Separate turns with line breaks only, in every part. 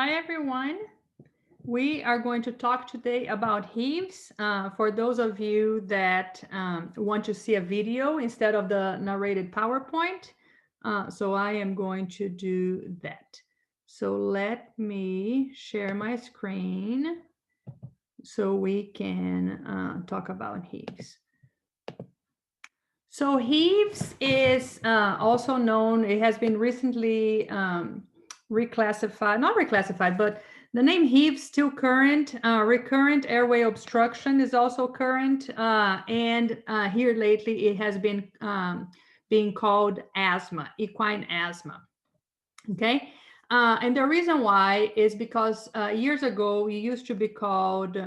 Hi, everyone. We are going to talk today about heaves. For those of you that want to see a video instead of the narrated PowerPoint, so I am going to do that. So let me share my screen so we can talk about heaves. So heaves is also known, it has been recently reclassified, not reclassified, but the name heaves still current. Recurrent airway obstruction is also current. And here lately it has been being called asthma, equine asthma. Okay. And the reason why is because years ago it used to be called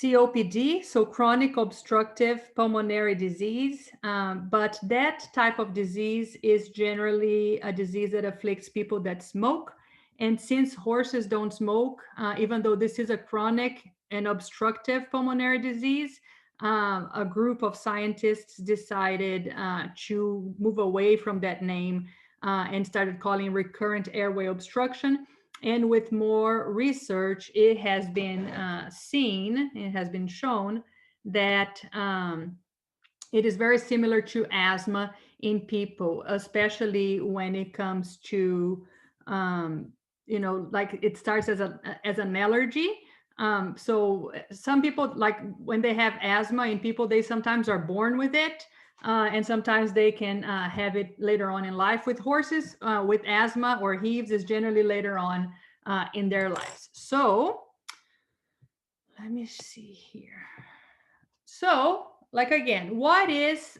COPD, so chronic obstructive pulmonary disease. But that type of disease is generally a disease that afflicts people that smoke. And since horses don't smoke, even though this is a chronic and obstructive pulmonary disease, a group of scientists decided to move away from that name and started calling recurrent airway obstruction. And with more research, it has been it has been shown that it is very similar to asthma in people, especially when it comes to, like it starts as an allergy. So some people, like when they have asthma in people, they sometimes are born with it. And sometimes they can have it later on in life. With horses, with asthma or heaves is generally later on in their lives. So let me see here. So, like again, what is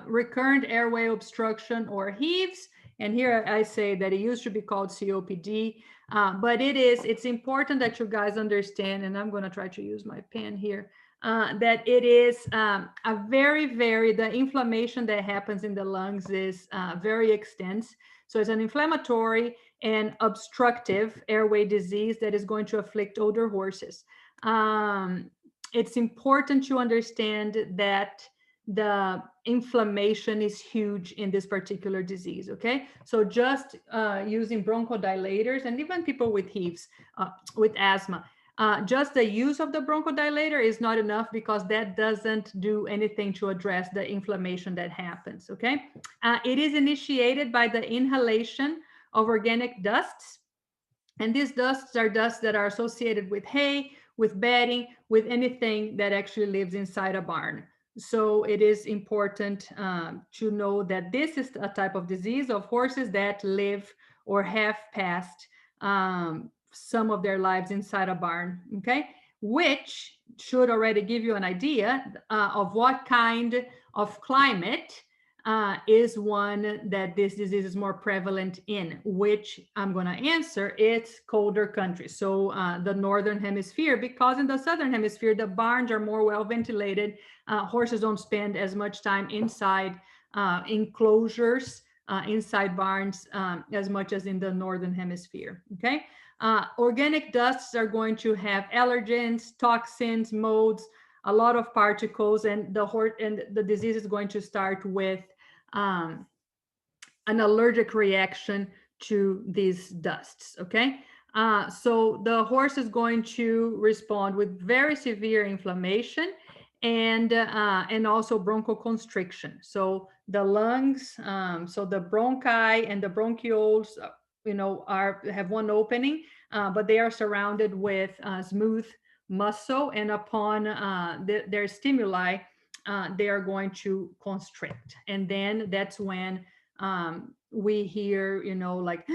recurrent airway obstruction or heaves? And here I say that it used to be called COPD, but it's important that you guys understand, and I'm going to try to use my pen here, that it is the inflammation that happens in the lungs is very extensive. So it's an inflammatory and obstructive airway disease that is going to afflict older horses. It's important to understand that the inflammation is huge in this particular disease. Okay, so just using bronchodilators, and even people with heaves, with asthma, just the use of the bronchodilator is not enough, because that doesn't do anything to address the inflammation that happens. Okay, it is initiated by the inhalation of organic dusts, and these dusts are dusts that are associated with hay, with bedding, with anything that actually lives inside a barn. So it is important to know that this is a type of disease of horses that live or have passed some of their lives inside a barn, okay? Which should already give you an idea of what kind of climate is one that this disease is more prevalent in, which I'm going to answer, it's colder countries. So the northern hemisphere, because in the southern hemisphere, the barns are more well ventilated. Horses don't spend as much time inside enclosures, inside barns, as much as in the northern hemisphere. Okay. Organic dusts are going to have allergens, toxins, molds, a lot of particles, and the disease is going to start with an allergic reaction to these dusts. Okay, so the horse is going to respond with very severe inflammation and also bronchoconstriction. So the lungs, so the bronchi and the bronchioles, have one opening, but they are surrounded with smooth muscle, and upon their stimuli, they are going to constrict. And then that's when we hear, like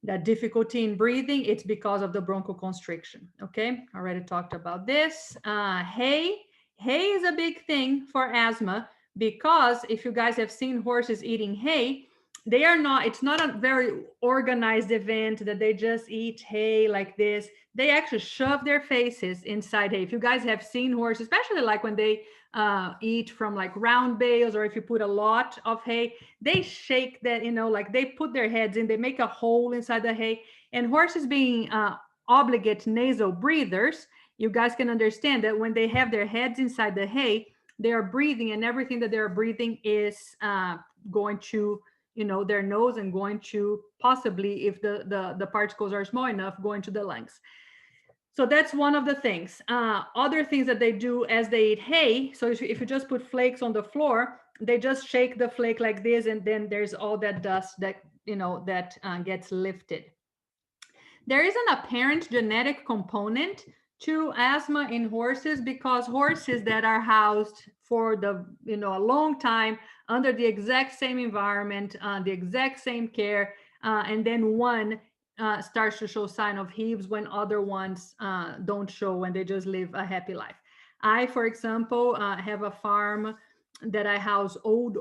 that difficulty in breathing. It's because of the bronchoconstriction. Okay, already talked about this. Hay is a big thing for asthma, because if you guys have seen horses eating hay, it's not a very organized event that they just eat hay like this. They actually shove their faces inside hay. If you guys have seen horses, especially like when they eat from like round bales, or if you put a lot of hay, they shake that, like they put their heads in, they make a hole inside the hay. And horses being obligate nasal breathers, you guys can understand that when they have their heads inside the hay, they are breathing, and everything that they're breathing is going to their nose and going to possibly, if the particles are small enough, going to the lungs. So that's one of the things. Other things that they do as they eat hay. So if you just put flakes on the floor, they just shake the flake like this, and then there's all that dust that gets lifted. There is an apparent genetic component to asthma in horses, because horses that are housed for a long time under the exact same environment, the exact same care, and then one starts to show sign of hives when other ones don't show, when they just live a happy life. I, for example, have a farm that I house old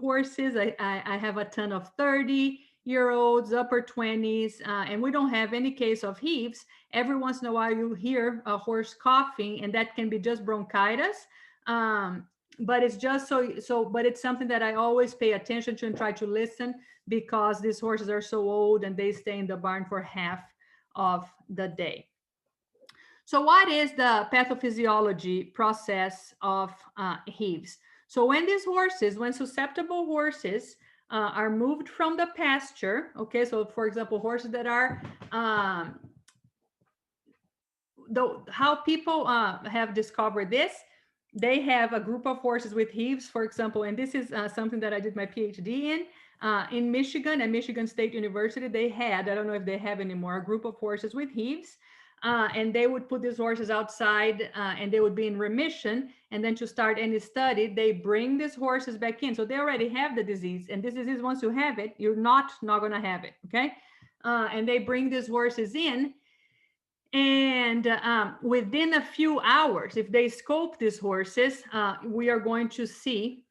horses. I have a ton of 30-year-olds, upper 20s, and we don't have any case of hives. Every once in a while you hear a horse coughing, and that can be just bronchitis. But it's just but it's something that I always pay attention to and try to listen, because these horses are so old and they stay in the barn for half of the day. So what is the pathophysiology process of hives? So when susceptible horses are moved from the pasture, okay, so for example, horses that are, how people have discovered this, they have a group of horses with hives, for example, and this is something that I did my PhD in Michigan, at Michigan State University. They had, I don't know if they have anymore, a group of horses with hives. And they would put these horses outside and they would be in remission. And then to start any study, they bring these horses back in. So they already have the disease. And this disease, once you have it, you're not going to have it, okay? And they bring these horses in. And within a few hours, if they scope these horses, we are going to see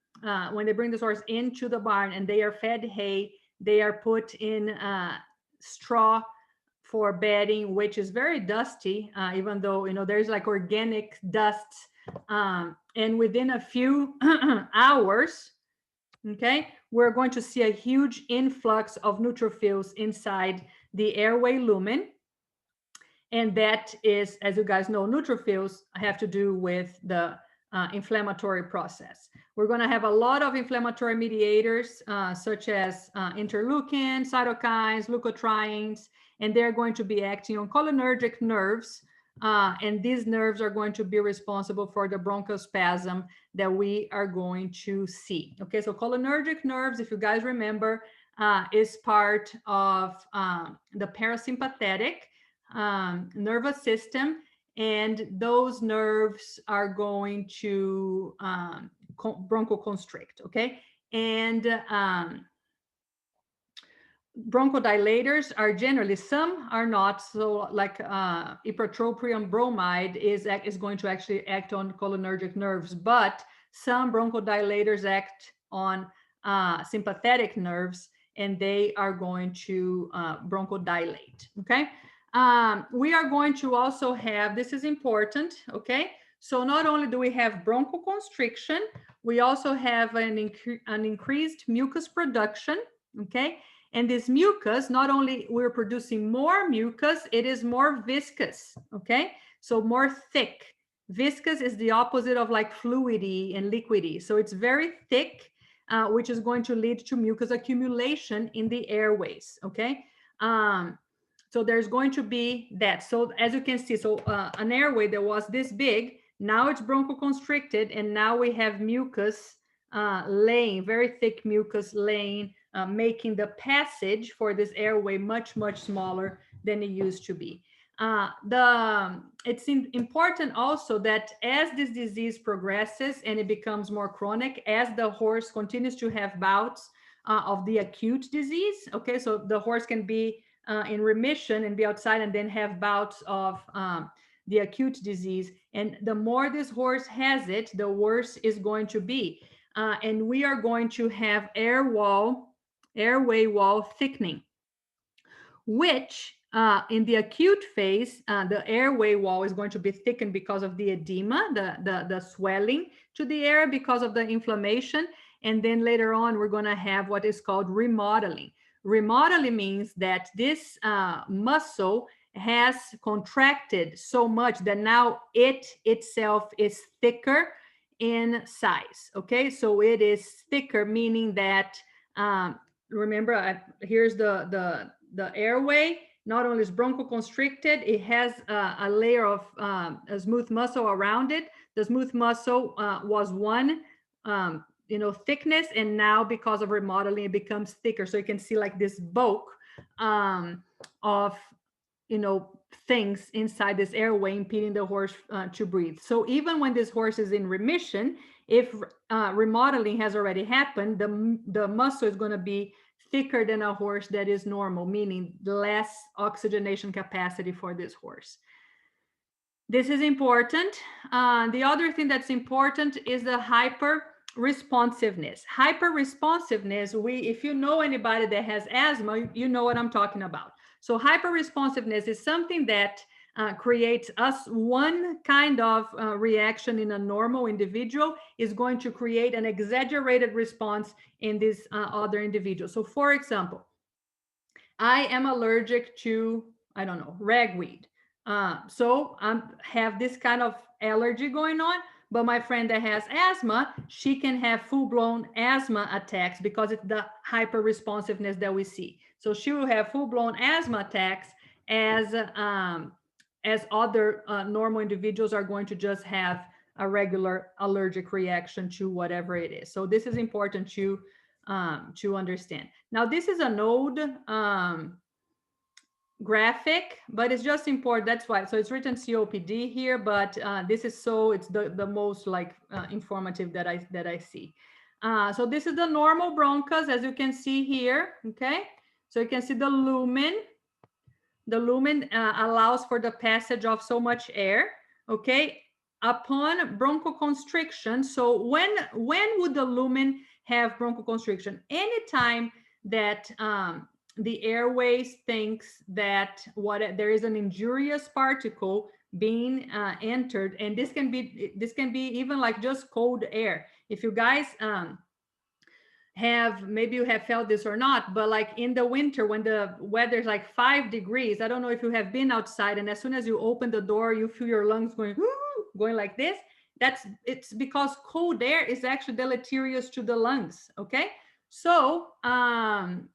when they bring this horse into the barn and they are fed hay, they are put in straw for bedding, which is very dusty, even though, there's like organic dust. And within a few hours, okay, we're going to see a huge influx of neutrophils inside the airway lumen. And that is, as you guys know, neutrophils have to do with the inflammatory process. We're going to have a lot of inflammatory mediators, such as interleukin, cytokines, leukotrienes, and they're going to be acting on cholinergic nerves. And these nerves are going to be responsible for the bronchospasm that we are going to see. Okay, so cholinergic nerves, if you guys remember, is part of the parasympathetic nervous system, and those nerves are going to bronchoconstrict, okay? And bronchodilators are generally, some are not, so like ipratropium bromide is going to actually act on cholinergic nerves, but some bronchodilators act on sympathetic nerves, and they are going to bronchodilate, okay? We are going to also have, this is important, okay? So not only do we have bronchoconstriction, we also have an increased mucus production, okay? And this mucus, not only we're producing more mucus, it is more viscous, okay? So more thick. Viscous is the opposite of like fluidy and liquidy. So it's very thick, which is going to lead to mucus accumulation in the airways, okay? So there's going to be that. So as you can see, so an airway that was this big, now it's bronchoconstricted, and now we have mucus laying, very thick mucus laying, making the passage for this airway much, much smaller than it used to be. It's important also that as this disease progresses and it becomes more chronic, as the horse continues to have bouts of the acute disease, okay, so the horse can be in remission and be outside and then have bouts of the acute disease. And the more this horse has it, the worse it's going to be. And we are going to have airway wall thickening, which in the acute phase, the airway wall is going to be thickened because of the edema, the swelling to the air because of the inflammation. And then later on, we're going to have what is called remodeling. Remodeling means that this muscle has contracted so much that now it itself is thicker in size, okay? So it is thicker, meaning that Remember, here's the airway. Not only is bronchoconstricted, it has a layer of a smooth muscle around it. The smooth muscle was one, thickness, and now because of remodeling, it becomes thicker. So you can see like this bulk of things inside this airway impeding the horse to breathe. So even when this horse is in remission, if remodeling has already happened, the muscle is going to be thicker than a horse that is normal, meaning less oxygenation capacity for this horse. This is important. The other thing that's important is the hyper responsiveness. Hyper responsiveness, if you know anybody that has asthma, you know what I'm talking about. So hyper responsiveness is something that creates us one kind of reaction in a normal individual is going to create an exaggerated response in this other individual. So for example, I am allergic to, I don't know, ragweed. So I have this kind of allergy going on, but my friend that has asthma, she can have full-blown asthma attacks because it's the hyper responsiveness that we see. So she will have full-blown asthma attacks as other normal individuals are going to just have a regular allergic reaction to whatever it is. So this is important to understand. Now, this is an old graphic, but it's just important. That's why. So it's written COPD here, but this is it's the most like informative that I see. So this is the normal bronchus, as you can see here. Okay, so you can see the lumen. The lumen allows for the passage of so much air. Okay, upon bronchoconstriction. So when would the lumen have bronchoconstriction? Anytime that the airways thinks that there is an injurious particle being entered, and this can be even like just cold air. If you guys maybe you have felt this or not, but like in the winter when the weather is like 5 degrees, I don't know if you have been outside, and as soon as you open the door you feel your lungs going like this. It's because cold air is actually deleterious to the lungs. Okay, so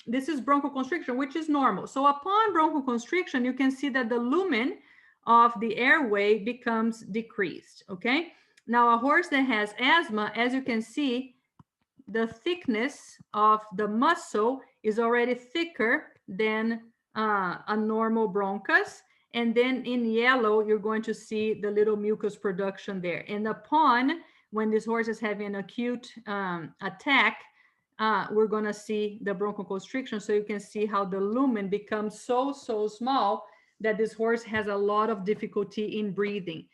this is bronchoconstriction, which is normal. So upon bronchoconstriction, you can see that the lumen of the airway becomes decreased. Okay, now a horse that has asthma, as you can see, the thickness of the muscle is already thicker than a normal bronchus. And then in yellow, you're going to see the little mucus production there. And when this horse is having an acute attack, we're going to see the bronchoconstriction. So you can see how the lumen becomes so small that this horse has a lot of difficulty in breathing.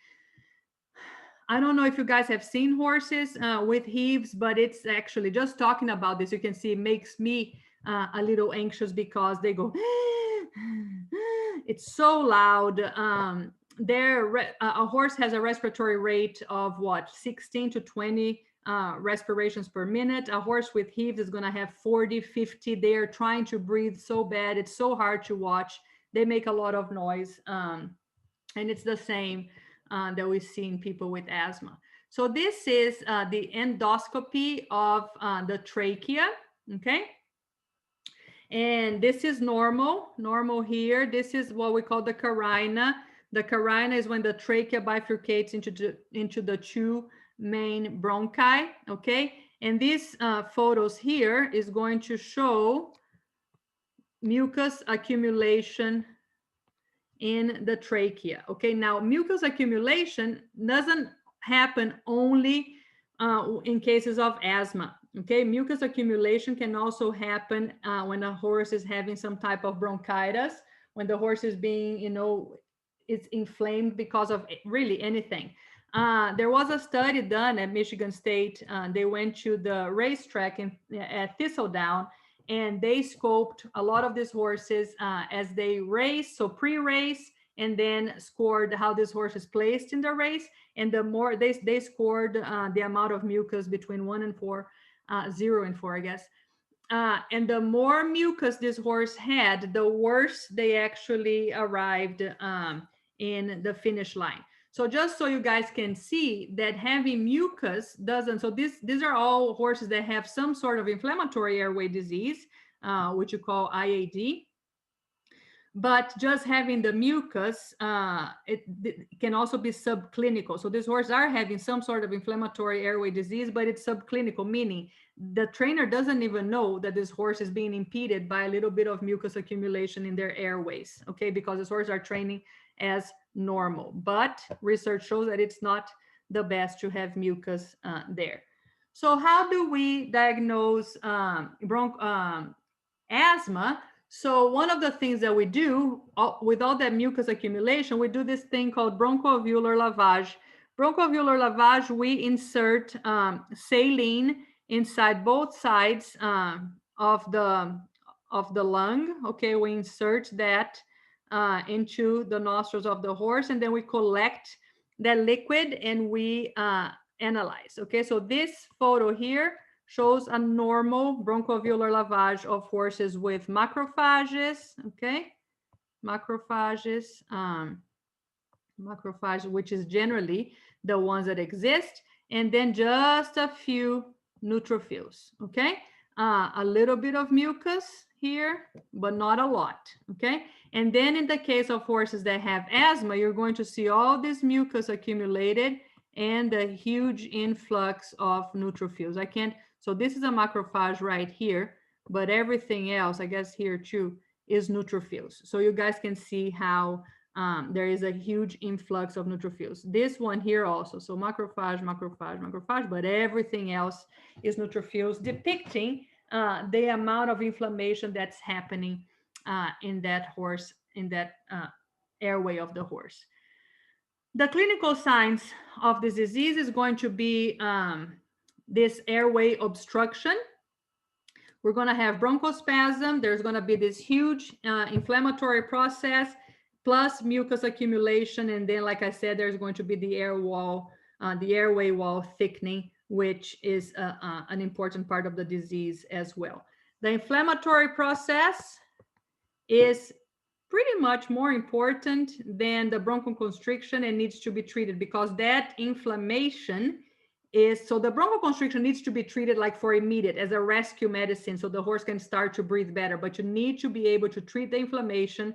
I don't know if you guys have seen horses with heaves, but it's actually just talking about this. You can see it makes me a little anxious because they go, it's so loud. A horse has a respiratory rate of 16 to 20 respirations per minute. A horse with heaves is going to have 40, 50. They're trying to breathe so bad. It's so hard to watch. They make a lot of noise. And it's the same that we see in people with asthma. So this is the endoscopy of the trachea, okay? And this is normal here. This is what we call the carina. The carina is when the trachea bifurcates into the two main bronchi, okay? And these photos here is going to show mucus accumulation in the trachea. Okay, now mucus accumulation doesn't happen only in cases of asthma. Okay, mucus accumulation can also happen when a horse is having some type of bronchitis, when the horse is being, it's inflamed because of really anything. There was a study done at Michigan State. They went to the racetrack at Thistledown, and they scoped a lot of these horses as they race, so pre-race, and then scored how this horse is placed in the race. And the more they scored the amount of mucus between 1 and 4, 0 and 4, I guess. And the more mucus this horse had, the worse they actually arrived in the finish line. So just so you guys can see that having mucus doesn't, so these are all horses that have some sort of inflammatory airway disease, which you call IAD. But just having the mucus, it can also be subclinical. So these horses are having some sort of inflammatory airway disease, but it's subclinical, meaning the trainer doesn't even know that this horse is being impeded by a little bit of mucus accumulation in their airways, okay? Because these horses are training as normal. But research shows that it's not the best to have mucus there. So how do we diagnose asthma? So one of the things that we do with all that mucus accumulation, we do this thing called bronchoalveolar lavage. Bronchoalveolar lavage, we insert saline inside both sides of the lung. Okay, we insert that into the nostrils of the horse, and then we collect that liquid and we analyze. Okay, so this photo here shows a normal bronchoalveolar lavage of horses with macrophages, okay? Macrophages, which is generally the ones that exist, and then just a few neutrophils, okay? A little bit of mucus here, but not a lot, okay? And then in the case of horses that have asthma, you're going to see all this mucus accumulated and a huge influx of neutrophils. So this is a macrophage right here, but everything else, I guess here too, is neutrophils. So you guys can see how there is a huge influx of neutrophils. This one here also, so macrophage, macrophage, macrophage, but everything else is neutrophils, depicting the amount of inflammation that's happening in that horse, in that airway of the horse. The clinical signs of this disease is going to be this airway obstruction. We're going to have bronchospasm. There's going to be this huge inflammatory process, plus mucus accumulation. And then, like I said, there's going to be the airway wall thickening, which is an important part of the disease as well. The inflammatory process is pretty much more important than the bronchoconstriction and needs to be treated, because that inflammation is, so the bronchoconstriction needs to be treated like for immediate as a rescue medicine so the horse can start to breathe better, but you need to be able to treat the inflammation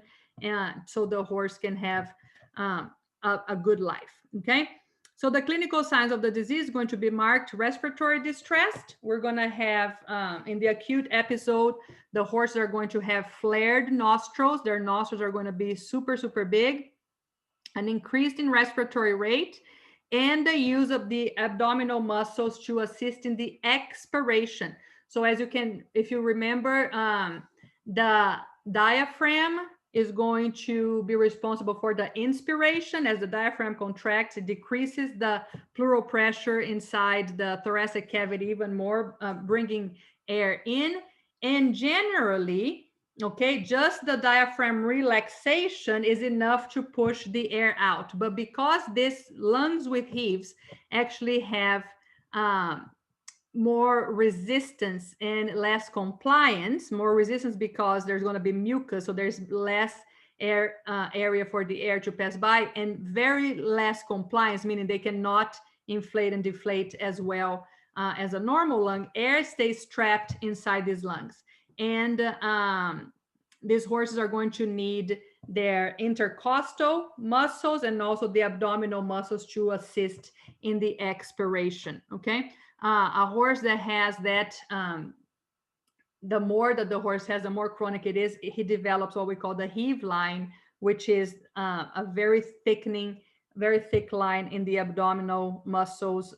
so the horse can have a good life, okay? So the clinical signs of the disease is going to be marked respiratory distress. We're going to have, in the acute episode, the horses are going to have flared nostrils. Their nostrils are going to be super, super big, an increase in respiratory rate, and the use of the abdominal muscles to assist in the expiration. So as you can, if you remember, the diaphragm is going to be responsible for the inspiration. As the diaphragm contracts, it decreases the pleural pressure inside the thoracic cavity even more, bringing air in. And generally, okay, just the diaphragm relaxation is enough to push the air out. But because these lungs with heaves actually have more resistance and less compliance, more resistance because there's going to be mucus, so there's less air area for the air to pass by, and very less compliance, meaning they cannot inflate and deflate as well as a normal lung. Air stays trapped inside these lungs, and these horses are going to need their intercostal muscles and also the abdominal muscles to assist in the expiration, okay? A horse that has that, the more that the horse has, the more chronic it is, he develops what we call the Hebline, which is a very thick line in the abdominal muscles,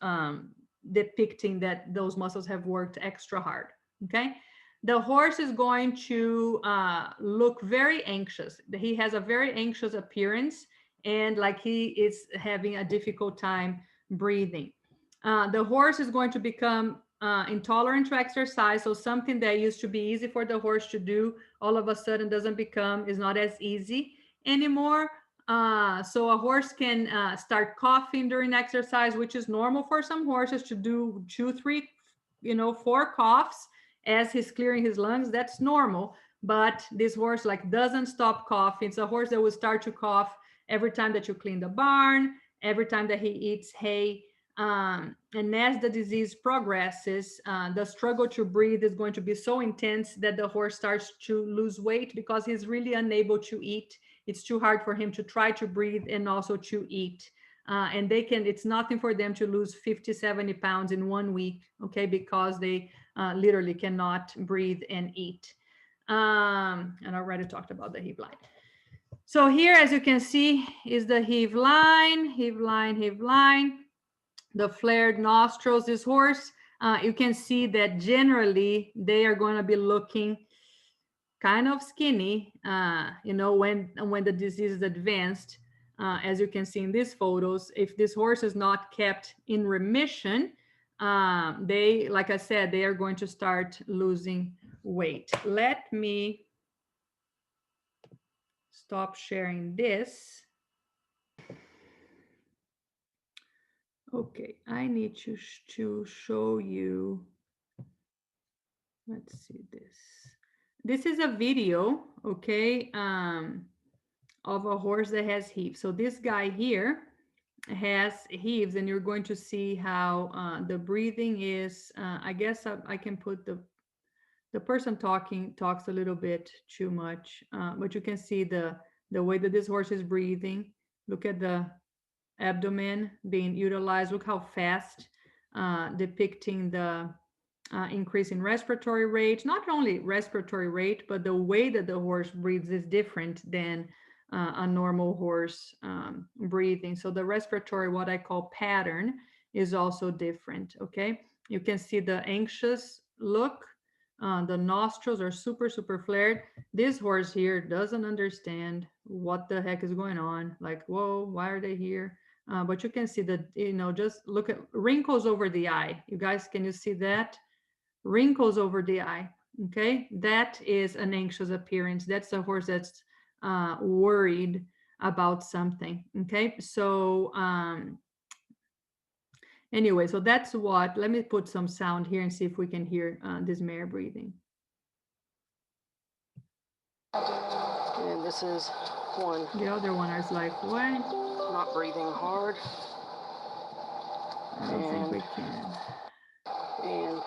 depicting that those muscles have worked extra hard, okay? The horse is going to look very anxious. He has a very anxious appearance, and like he is having a difficult time breathing. The horse is going to become intolerant to exercise. So something that used to be easy for the horse to do, all of a sudden is not as easy anymore. So a horse can start coughing during exercise, which is normal for some horses to do 2, 3, 4 coughs as he's clearing his lungs. That's normal. But this horse doesn't stop coughing. It's a horse that will start to cough every time that you clean the barn, every time that he eats hay. And as the disease progresses, the struggle to breathe is going to be so intense that the horse starts to lose weight because he's really unable to eat. It's too hard for him to try to breathe and also to eat. And they can, it's nothing for them to lose 50, 70 pounds in 1 week, okay, because they literally cannot breathe and eat. And I already talked about the Hebline. So here, as you can see, is the Hebline, Hebline, Hebline, the flared nostrils. This horse, you can see that generally they are going to be looking kind of skinny, you know, when the disease is advanced. As you can see in these photos, if this horse is not kept in remission, they, like I said, they are going to start losing weight. Let me stop sharing this. Okay, I need to show you. Let's see this. This is a video, okay, of a horse that has heaves. So this guy here has heaves, and you're going to see how the breathing is. I guess I can put the person talks a little bit too much, but you can see the way that this horse is breathing. Look at the abdomen being utilized. Look how fast, depicting the increase in respiratory rate. Not only respiratory rate, but the way that the horse breathes is different than a normal horse breathing. So the respiratory, what I call pattern, is also different, okay? You can see the anxious look. The nostrils are super, super flared. This horse here doesn't understand what the heck is going on. Like, whoa, why are they here? But you can see that, you know, just look at wrinkles over the eye. You guys, can you see that? Wrinkles over the eye. Okay, that is an anxious appearance. That's a horse that's worried about something. Okay, so anyway, so that's what, let me put some sound here and see if we can hear this mare breathing.
And this is one.
The other one is like, what?
Not breathing hard.
I don't think we can.
And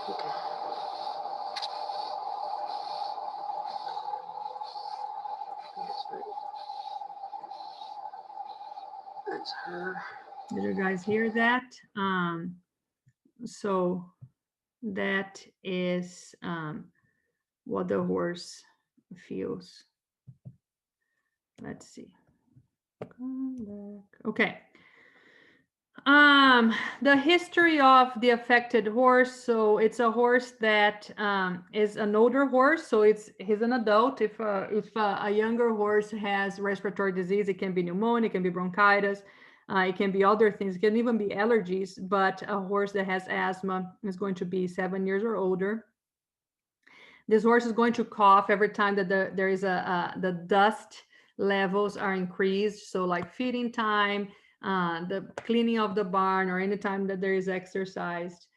okay. That's her.
Did you guys hear that? So that is what the horse feels. Let's see. Come back. Okay. The history of the affected horse. So it's a horse that is an older horse. So he's an adult. If a younger horse has respiratory disease, it can be pneumonia, it can be bronchitis, it can be other things. It can even be allergies. But a horse that has asthma is going to be 7 years or older. This horse is going to cough every time that there is the dust levels are increased. So like feeding time, the cleaning of the barn, or anytime that there is exercise.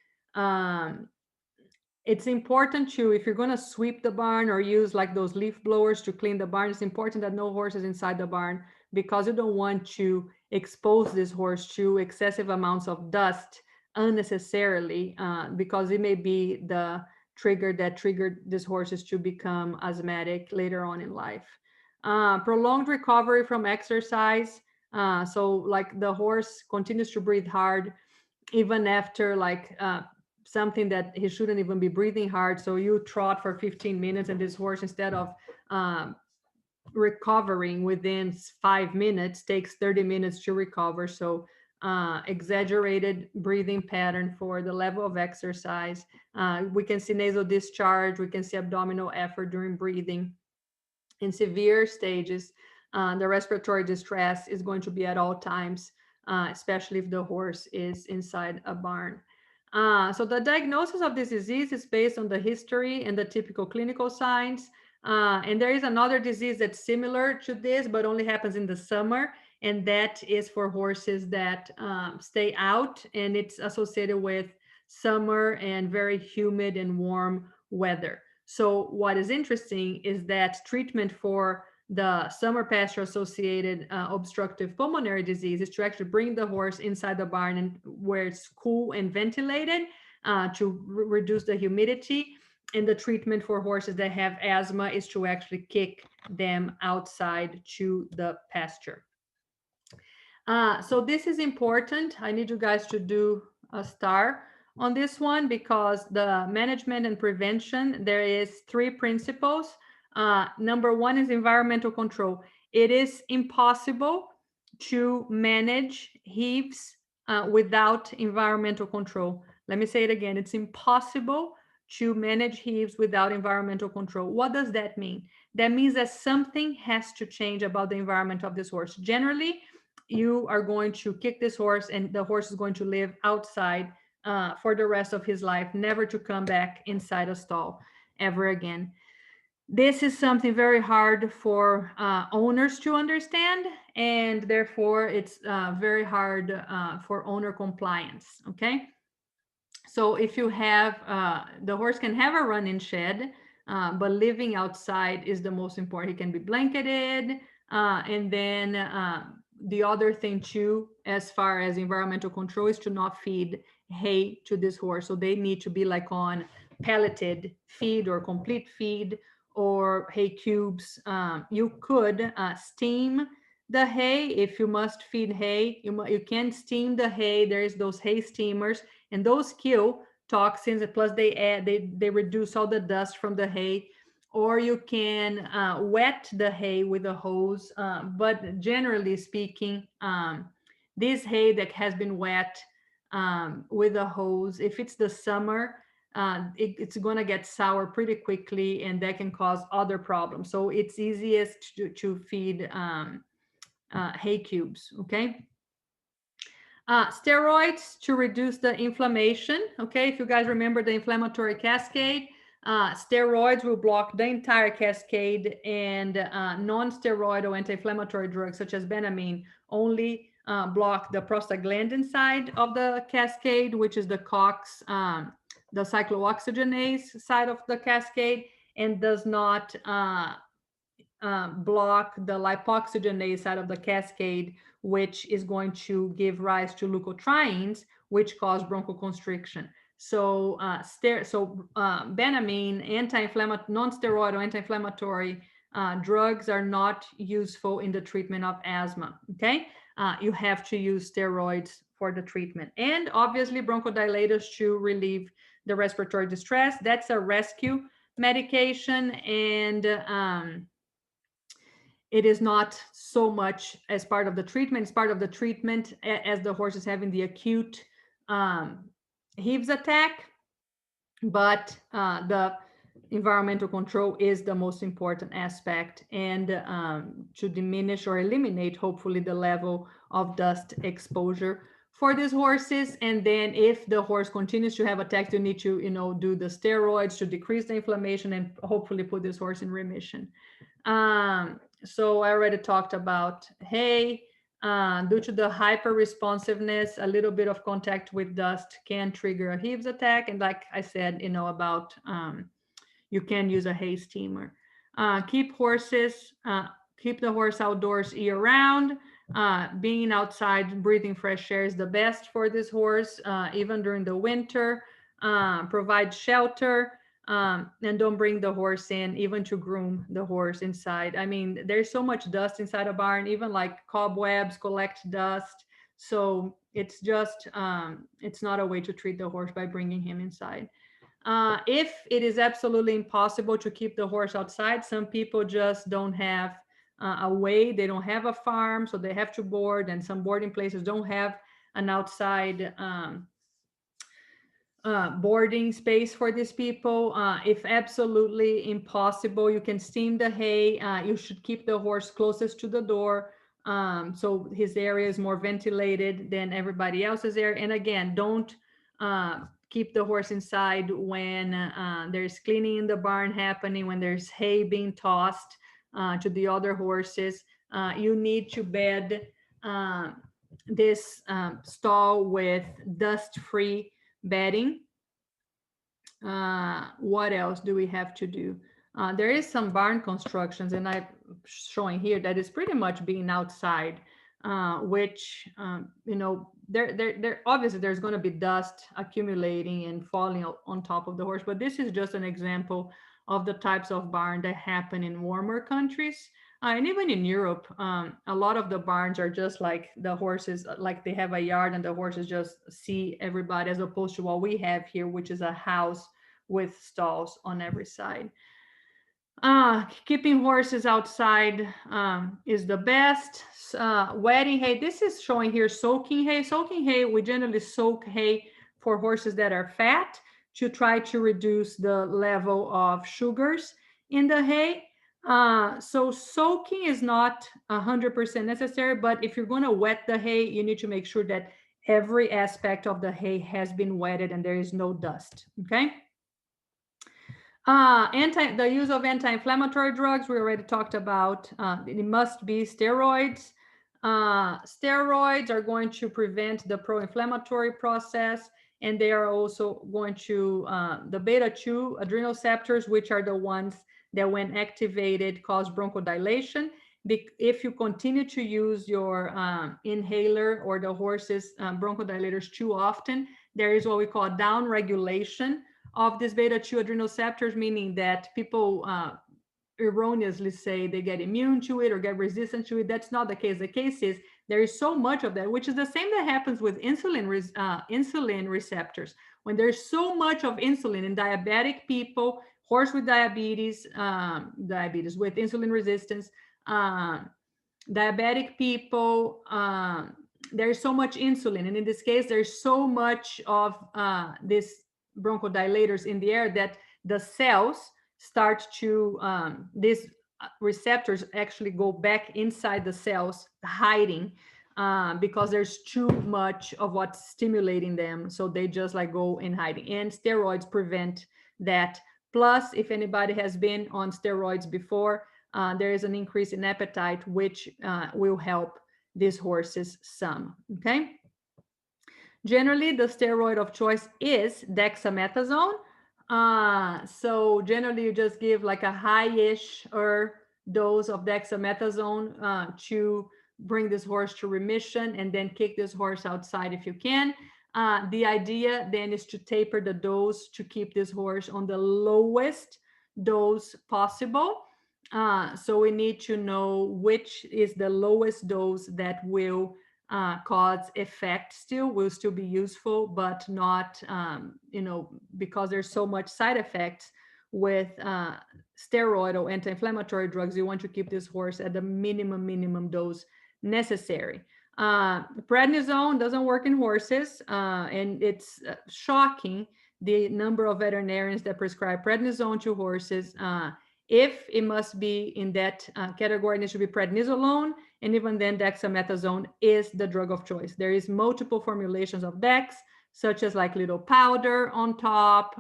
It's important to, if you're going to sweep the barn or use like those leaf blowers to clean the barn, it's important that no horse is inside the barn, because you don't want to expose this horse to excessive amounts of dust unnecessarily, because it may be the trigger that triggered these horses to become asthmatic later on in life. Prolonged recovery from exercise. So like the horse continues to breathe hard even after like something that he shouldn't even be breathing hard. So you trot for 15 minutes and this horse, instead of recovering within 5 minutes, takes 30 minutes to recover. So exaggerated breathing pattern for the level of exercise. We can see nasal discharge. We can see abdominal effort during breathing. In severe stages, the respiratory distress is going to be at all times, especially if the horse is inside a barn. So the diagnosis of this disease is based on the history and the typical clinical signs. And there is another disease that's similar to this, but only happens in the summer. And that is for horses that stay out, and it's associated with summer and very humid and warm weather. So what is interesting is that treatment for the summer pasture associated obstructive pulmonary disease is to actually bring the horse inside the barn and where it's cool and ventilated to reduce the humidity. And the treatment for horses that have asthma is to actually kick them outside to the pasture. So this is important. I need you guys to do a star on this one, because the management and prevention, there is 3 principles. Number 1 is environmental control. It is impossible to manage hives without environmental control. Let me say it again. It's impossible to manage hives without environmental control. What does that mean? That means that something has to change about the environment of this horse. Generally, you are going to kick this horse and the horse is going to live outside for the rest of his life, never to come back inside a stall ever again. This is something very hard for owners to understand, and therefore it's very hard for owner compliance, okay? So if you have, the horse can have a run-in shed, but living outside is the most important. He can be blanketed, and then the other thing too, as far as environmental control, is to not feed hay to this horse. So they need to be like on pelleted feed or complete feed or hay cubes. You could steam the hay. If you must feed hay, you can steam the hay. There's those hay steamers, and those kill toxins, plus they reduce all the dust from the hay. Or you can wet the hay with a hose, but generally speaking, this hay that has been wet with a hose, if it's the summer, it's going to get sour pretty quickly, and that can cause other problems. So it's easiest to feed hay cubes, okay? Steroids to reduce the inflammation, okay? If you guys remember the inflammatory cascade, steroids will block the entire cascade, and non-steroidal anti-inflammatory drugs such as Benamine only block the prostaglandin side of the cascade, which is the COX, the cyclooxygenase side of the cascade, and does not block the lipoxygenase side of the cascade, which is going to give rise to leukotrienes, which cause bronchoconstriction. So, Benamine, non-steroidal anti-inflammatory drugs are not useful in the treatment of asthma, okay? You have to use steroids for the treatment. And obviously bronchodilators to relieve the respiratory distress. That's a rescue medication, and it is not so much as part of the treatment. It's part of the treatment as the horse is having the acute hives attack, but the environmental control is the most important aspect, and to diminish or eliminate, hopefully, the level of dust exposure for these horses. And then if the horse continues to have attacks, you need to, do the steroids to decrease the inflammation and hopefully put this horse in remission. So I already talked about hay. Due to the hyper responsiveness, a little bit of contact with dust can trigger a hives attack. And like I said, about you can use a hay steamer. Keep the horse outdoors year round. Being outside, breathing fresh air is the best for this horse, even during the winter. Provide shelter. And don't bring the horse in, even to groom the horse inside. I mean, there's so much dust inside a barn, even like cobwebs collect dust. So it's just, it's not a way to treat the horse by bringing him inside. If it is absolutely impossible to keep the horse outside, some people just don't have a way. They don't have a farm, so they have to board, and some boarding places don't have an outside boarding space for these people. If absolutely impossible, you can steam the hay. You should keep the horse closest to the door, so his area is more ventilated than everybody else's area. And again, don't keep the horse inside when there's cleaning in the barn happening, when there's hay being tossed to the other horses. You need to bed this stall with dust-free bedding. What else do we have to do? There is some barn constructions, and I showing here that is pretty much being outside, which, there obviously there's going to be dust accumulating and falling on top of the horse, but this is just an example of the types of barn that happen in warmer countries. And even in Europe, a lot of the barns are just like the horses, like they have a yard and the horses just see everybody, as opposed to what we have here, which is a house with stalls on every side. Keeping horses outside is the best. Wetting hay. This is showing here soaking hay. Soaking hay, we generally soak hay for horses that are fat to try to reduce the level of sugars in the hay. So soaking is not 100% necessary, but if you're going to wet the hay, you need to make sure that every aspect of the hay has been wetted and there is no dust. Okay. The use of anti-inflammatory drugs, we already talked about. It must be steroids. Steroids are going to prevent the pro-inflammatory process, and they are also going to, the beta-2 adrenal receptors, which are the ones that when activated cause bronchodilation. If you continue to use your inhaler or the horse's bronchodilators too often, there is what we call down regulation of these beta-2 adrenal receptors, meaning that people erroneously say they get immune to it or get resistant to it. That's not the case. The case is there is so much of that, which is the same that happens with insulin receptors. When there's so much of insulin in diabetic people, horse with diabetes, diabetes with insulin resistance, diabetic people, there's so much insulin. And in this case, there's so much of this bronchodilators in the air that the cells start to, these receptors actually go back inside the cells, hiding, because there's too much of what's stimulating them. So they just like go in hiding. And steroids prevent that. Plus, if anybody has been on steroids before, there is an increase in appetite, which will help these horses some. Okay. Generally, the steroid of choice is dexamethasone. So generally, you just give like a high-ish or dose of dexamethasone to bring this horse to remission, and then kick this horse outside if you can. The idea then is to taper the dose to keep this horse on the lowest dose possible. So we need to know which is the lowest dose that will cause effect, still will still be useful, but not, because there's so much side effects with steroid or anti-inflammatory drugs. You want to keep this horse at the minimum dose necessary. Prednisone doesn't work in horses, and it's shocking the number of veterinarians that prescribe prednisone to horses. If it must be in that category, it should be prednisolone, and even then dexamethasone is the drug of choice. There is multiple formulations of dex, such as like little powder on top.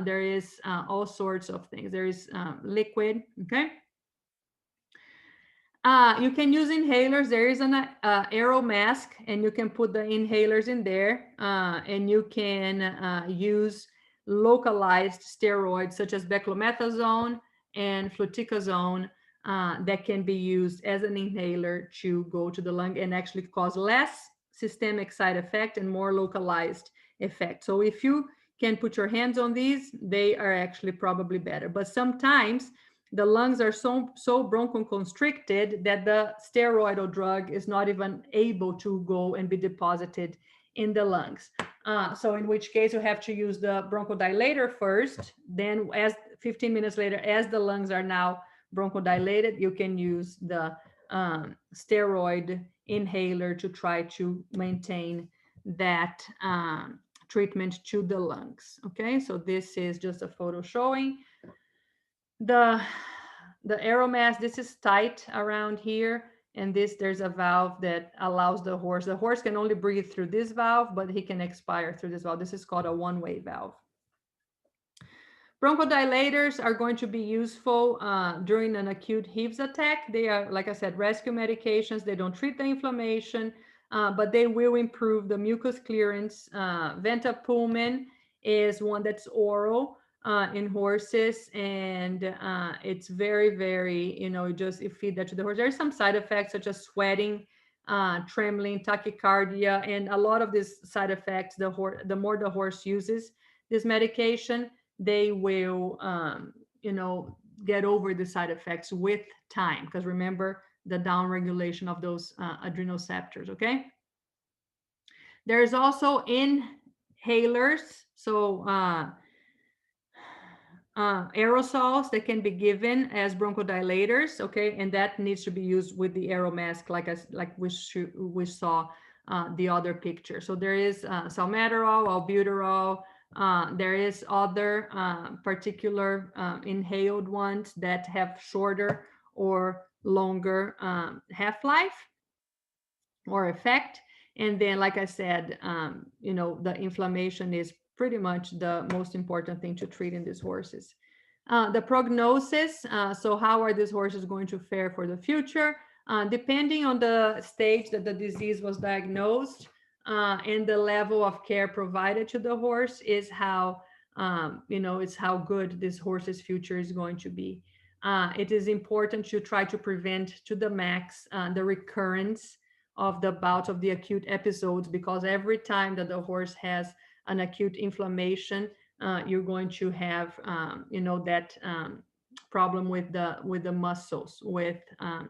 There is all sorts of things. There is liquid, okay? You can use inhalers. There is an aero mask, and you can put the inhalers in there, and you can use localized steroids such as beclomethasone and fluticasone that can be used as an inhaler to go to the lung and actually cause less systemic side effect and more localized effect. So if you can put your hands on these, they are actually probably better. But sometimes the lungs are so bronchoconstricted that the steroidal drug is not even able to go and be deposited in the lungs. So in which case you have to use the bronchodilator first, then as 15 minutes later, as the lungs are now bronchodilated, you can use the steroid inhaler to try to maintain that treatment to the lungs. Okay, so this is just a photo showing the aero mask. This is tight around here, and there's a valve that allows the horse can only breathe through this valve, but he can expire through this valve. This is called a one-way valve. Bronchodilators are going to be useful during an acute Hivs attack. They are, like I said, rescue medications. They don't treat the inflammation, but they will improve the mucus clearance. Ventapulmin is one that's oral. in horses, and it's very, very, you feed that to the horse. There's some side effects such as sweating, trembling, tachycardia, and a lot of these side effects, the more the horse uses this medication, they will, get over the side effects with time. Because remember the down regulation of those adrenoceptors, okay? There's also inhalers. So aerosols that can be given as bronchodilators, okay, and that needs to be used with the aero mask, like we saw the other picture. So there is salmeterol, albuterol. There is other particular inhaled ones that have shorter or longer half-life or effect. And then, like I said, the inflammation is pretty much the most important thing to treat in these horses. The prognosis, so how are these horses going to fare for the future? Depending on the stage that the disease was diagnosed and the level of care provided to the horse is how, it's how good this horse's future is going to be. It is important to try to prevent to the max the recurrence of the bout of the acute episodes, because every time that the horse has an acute inflammation, you're going to have that problem with the muscles, with the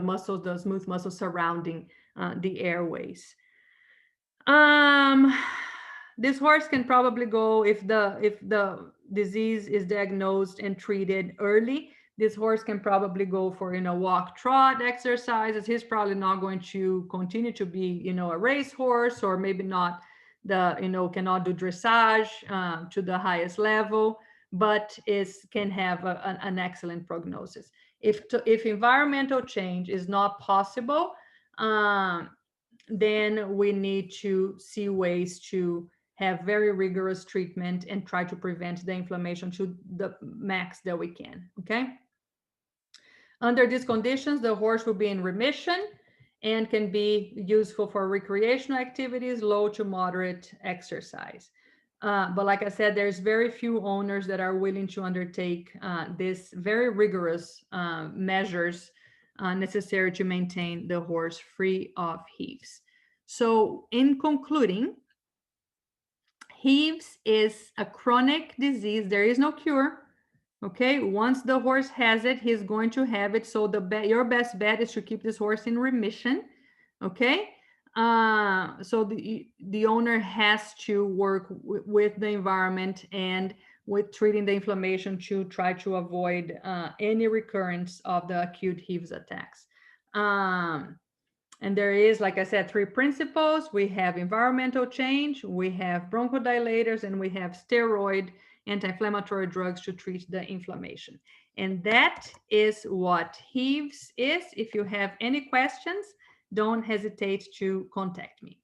muscles, the smooth muscles surrounding the airways. This horse can probably go, if the disease is diagnosed and treated early, this horse can probably go for walk trot exercises. He's probably not going to continue to be a race horse, or maybe not cannot do dressage to the highest level, but can have an excellent prognosis. If environmental change is not possible, then we need to see ways to have very rigorous treatment and try to prevent the inflammation to the max that we can, okay? Under these conditions, the horse will be in remission and can be useful for recreational activities, low to moderate exercise. But like I said, there's very few owners that are willing to undertake these very rigorous measures necessary to maintain the horse free of hives. So in concluding, hives is a chronic disease. There is no cure. Okay, once the horse has it, he's going to have it. So your best bet is to keep this horse in remission. Okay, so the owner has to work with the environment and with treating the inflammation to try to avoid any recurrence of the acute hives attacks. And there is, like I said, 3 principles. We have environmental change, we have bronchodilators, and we have steroid anti-inflammatory drugs to treat the inflammation. And that is what hives is. If you have any questions, don't hesitate to contact me.